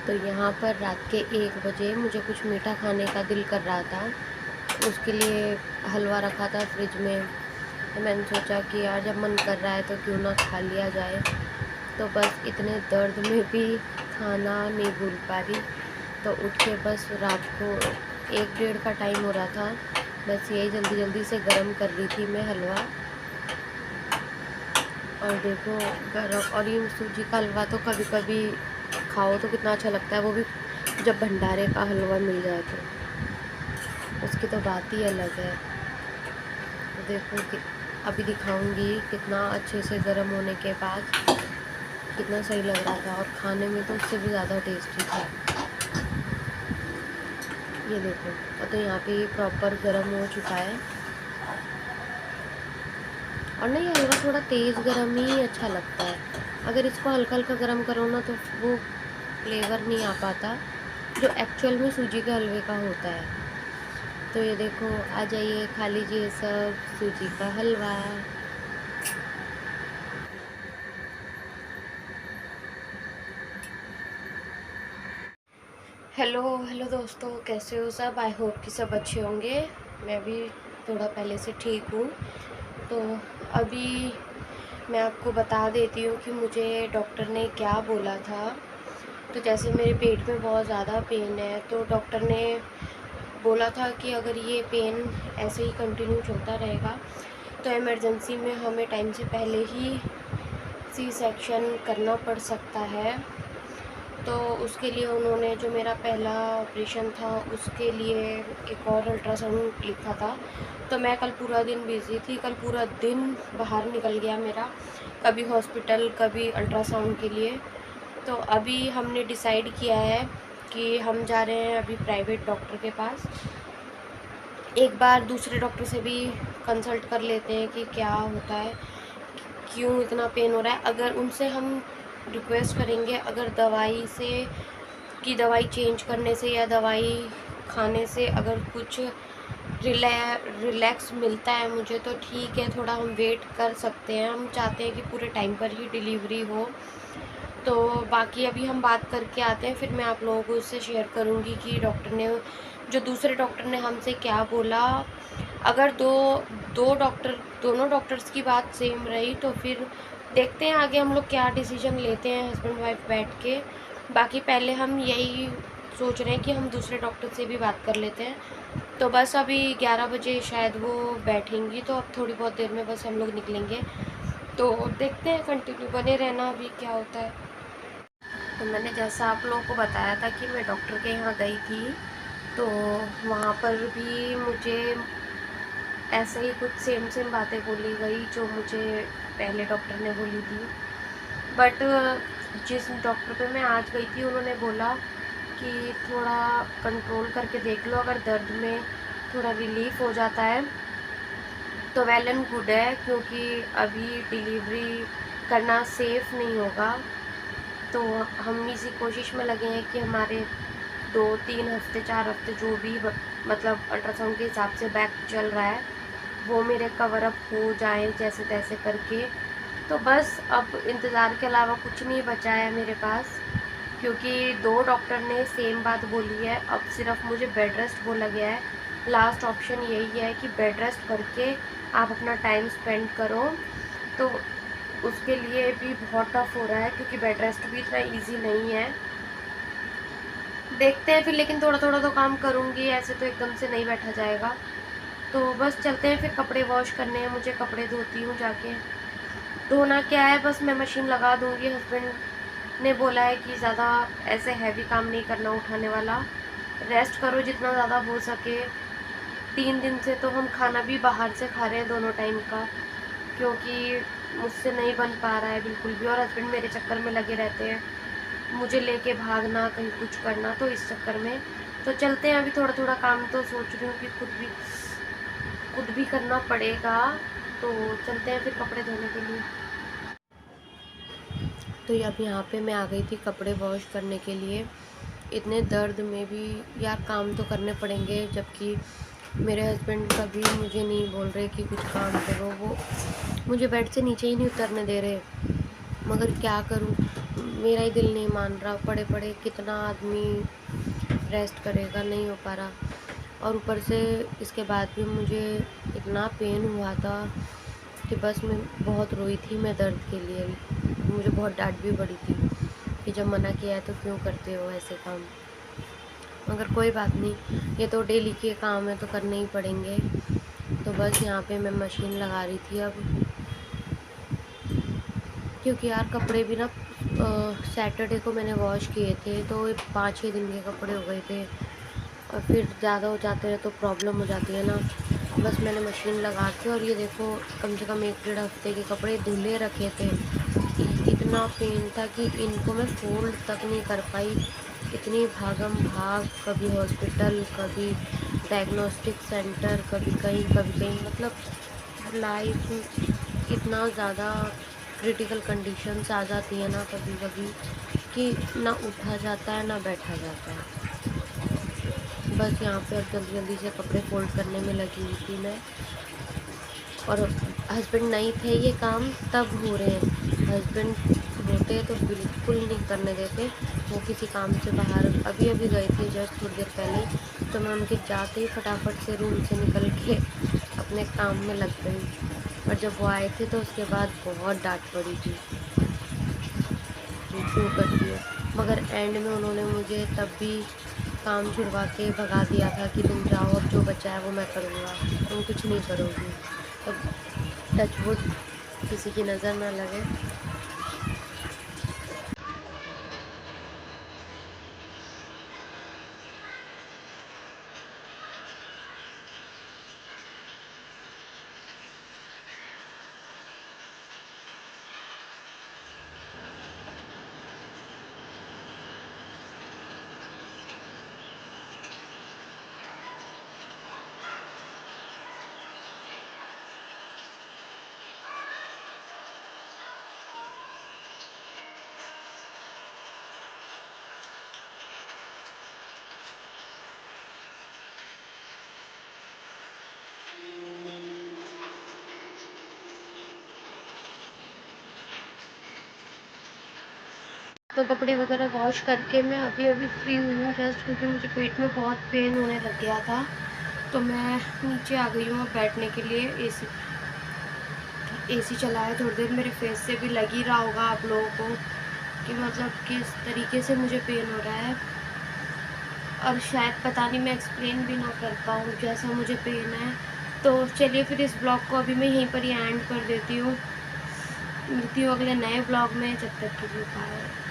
तो यहाँ पर रात के 1 बजे मुझे कुछ मीठा खाने का दिल कर रहा था। उसके लिए हलवा रखा था फ्रिज में। तो मैंने सोचा कि यार जब मन कर रहा है तो क्यों ना खा लिया जाए। तो बस इतने दर्द में भी खाना नहीं भूल पा रही। तो उठ के बस रात को 1 डेढ़ का टाइम हो रहा था, बस यही जल्दी जल्दी से गर्म कर रही थी मैं हलवा। और देखो गरम, और ये सूजी का हलवा तो कभी कभी खाओ तो कितना अच्छा लगता है, वो भी जब भंडारे का हलवा मिल जाए तो उसकी तो बात ही अलग है। तो देखो कि अभी दिखाऊंगी कितना अच्छे से गर्म होने के बाद कितना सही लग रहा था, और खाने में तो उससे भी ज़्यादा टेस्टी था। ये देखो, और तो यहाँ पे ये प्रॉपर गर्म हो चुका है। और नहीं, हलवा थोड़ा तेज़ गर्म ही अच्छा लगता है। अगर इसको हल्का हल्का गर्म करो ना तो वो फ्लेवर नहीं आ पाता जो एक्चुअल में सूजी के हलवे का होता है। तो ये देखो, आ जाइए खा लीजिए सब सूजी का हलवा। हेलो हेलो दोस्तों, कैसे हो सब? आई होप कि सब अच्छे होंगे। मैं भी थोड़ा पहले से ठीक हूँ। तो अभी मैं आपको बता देती हूँ कि मुझे डॉक्टर ने क्या बोला था। तो जैसे मेरे पेट में बहुत ज़्यादा पेन है, तो डॉक्टर ने बोला था कि अगर ये पेन ऐसे ही कंटिन्यू चलता रहेगा तो इमरजेंसी में हमें टाइम से पहले ही सी सेक्शन करना पड़ सकता है। तो उसके लिए उन्होंने जो मेरा पहला ऑपरेशन था उसके लिए एक और अल्ट्रासाउंड लिखा था। तो मैं कल पूरा दिन बिज़ी थी, कल पूरा दिन बाहर निकल गया मेरा, कभी हॉस्पिटल कभी अल्ट्रासाउंड के लिए। तो अभी हमने डिसाइड किया है कि हम जा रहे हैं अभी प्राइवेट डॉक्टर के पास। एक बार दूसरे डॉक्टर से भी कंसल्ट कर लेते हैं कि क्या होता है, क्यों इतना पेन हो रहा है। अगर उनसे हम रिक्वेस्ट करेंगे, अगर दवाई चेंज करने से या दवाई खाने से अगर कुछ रिलैक्स मिलता है मुझे तो ठीक है, थोड़ा हम वेट कर सकते हैं। हम चाहते हैं कि पूरे टाइम पर ही डिलीवरी हो। तो बाकी अभी हम बात करके आते हैं, फिर मैं आप लोगों को उससे शेयर करूँगी कि दूसरे डॉक्टर ने हमसे क्या बोला। अगर दोनों डॉक्टर्स की बात सेम रही तो फिर देखते हैं आगे हम लोग क्या डिसीजन लेते हैं हस्बैंड वाइफ बैठ के। बाकी पहले हम यही सोच रहे हैं कि हम दूसरे डॉक्टर से भी बात कर लेते हैं। तो बस अभी 11 बजे शायद वो बैठेंगी, तो अब थोड़ी बहुत देर में बस हम लोग निकलेंगे। तो देखते हैं, कंटिन्यू बने रहना अभी क्या होता है। तो मैंने जैसा आप लोगों को बताया था कि मैं डॉक्टर के यहाँ गई थी, तो वहाँ पर भी मुझे ऐसे ही कुछ सेम सेम बातें बोली गई जो मुझे पहले डॉक्टर ने बोली थी। बट जिस डॉक्टर पे मैं आज गई थी उन्होंने बोला कि थोड़ा कंट्रोल करके देख लो, अगर दर्द में थोड़ा रिलीफ हो जाता है तो वेल एंड गुड है, क्योंकि अभी डिलीवरी करना सेफ़ नहीं होगा। तो हम इसी कोशिश में लगे हैं कि हमारे 2-3 हफ्ते 4 हफ्ते जो भी मतलब अल्ट्रासाउंड के हिसाब से बैक चल रहा है वो मेरे कवर अप हो जाए जैसे तैसे करके। तो बस अब इंतज़ार के अलावा कुछ नहीं बचा है मेरे पास, क्योंकि 2 डॉक्टर ने सेम बात बोली है। अब सिर्फ मुझे बेड रेस्ट बोला गया है। लास्ट ऑप्शन यही है कि बेड रेस्ट करके आप अपना टाइम स्पेंड करो। तो उसके लिए भी बहुत टफ हो रहा है, क्योंकि बेड रेस्ट भी इतना इजी नहीं है। देखते हैं फिर, लेकिन थोड़ा थोड़ा तो काम करूँगी, ऐसे तो एकदम से नहीं बैठा जाएगा। तो बस चलते हैं, फिर कपड़े वॉश करने हैं मुझे, कपड़े धोती हूँ जाके। धोना क्या है, बस मैं मशीन लगा दूँगी। हस्बैंड ने बोला है कि ज़्यादा ऐसे हैवी काम नहीं करना उठाने वाला, रेस्ट करो जितना ज़्यादा हो सके। 3 दिन से तो हम खाना भी बाहर से खा रहे हैं दोनों टाइम का, क्योंकि मुझसे नहीं बन पा रहा है बिल्कुल भी। और हस्बैंड मेरे चक्कर में लगे रहते हैं, मुझे लेके भागना कहीं कुछ करना, तो इस चक्कर में तो चलते हैं। अभी थोड़ा थोड़ा काम तो सोच रही हूँ कि खुद भी करना पड़ेगा। तो चलते हैं फिर कपड़े धोने के लिए। तो अब यहाँ पे मैं आ गई थी कपड़े वॉश करने के लिए। इतने दर्द में भी यार काम तो करने पड़ेंगे, जबकि मेरे हस्बैंड कभी मुझे नहीं बोल रहे कि कुछ काम करो, वो मुझे बेड से नीचे ही नहीं उतरने दे रहे। मगर क्या करूँ, मेरा ही दिल नहीं मान रहा, पड़े पड़े कितना आदमी रेस्ट करेगा, नहीं हो पा रहा। और ऊपर से इसके बाद भी मुझे इतना पेन हुआ था कि बस मैं बहुत रोई थी मैं दर्द के लिए। मुझे बहुत डांट भी पड़ी थी कि जब मना किया है तो क्यों करते हो ऐसे काम। मगर कोई बात नहीं, ये तो डेली के काम है तो करने ही पड़ेंगे। तो बस यहाँ पे मैं मशीन लगा रही थी अब, क्योंकि यार कपड़े भी ना सैटरडे को मैंने वॉश किए थे तो 5-6 दिन के कपड़े हो गए थे, और फिर ज़्यादा हो जाते हैं तो प्रॉब्लम हो जाती है ना। बस मैंने मशीन लगा के, और ये देखो कम से कम 1-1.5 हफ्ते के कपड़े धुले रखे थे। इतना पेन था कि इनको मैं फोल्ड तक नहीं कर पाई। इतनी भागम भाग, कभी हॉस्पिटल, कभी डायग्नोस्टिक सेंटर, कभी कहीं, मतलब लाइफ इतना ज़्यादा क्रिटिकल कंडीशंस आ जाती है ना कभी कभी कि ना उठा जाता है ना बैठा जाता है। बस यहाँ पे अब जल्दी जल्दी से कपड़े फोल्ड करने में लगी हुई थी मैं, और हस्बैंड नहीं थे ये काम तब हो रहे हैं। हस्बैंड होते तो बिल्कुल नहीं करने देते। वो किसी काम से बाहर अभी अभी गए थे जस्ट थोड़ी देर पहले, तो मैं उनके जाते ही फटाफट से रूम से निकल के अपने काम में लग गई। और जब वो आए थे तो उसके बाद बहुत डांट पड़ी थी कि क्यों करती है। मगर एंड में उन्होंने मुझे तब भी काम छुड़वा के भगा दिया था कि तुम जाओ, अब जो बचा है वो मैं करूँगा, तुम कुछ नहीं करोगी। अब टचवुड किसी की नज़र ना लगे। तो कपड़े वगैरह वॉश करके मैं अभी अभी फ्री हुई हूँ जस्ट, क्योंकि मुझे पेट में बहुत पेन होने लग गया था। तो मैं नीचे आ गई हूँ अब बैठने के लिए। एसी चला है, थोड़ी देर मेरे फेस से भी लग ही रहा होगा आप लोगों को कि मतलब किस तरीके से मुझे पेन हो रहा है। और शायद पता नहीं मैं एक्सप्लेन भी ना कर पाऊँ जैसा मुझे पेन है। तो चलिए फिर इस ब्लॉग को अभी मैं यहीं पर ही एंड कर देती हूँ। मिलती हूँ अगले नए ब्लॉग में, जब तक के लिए बाय।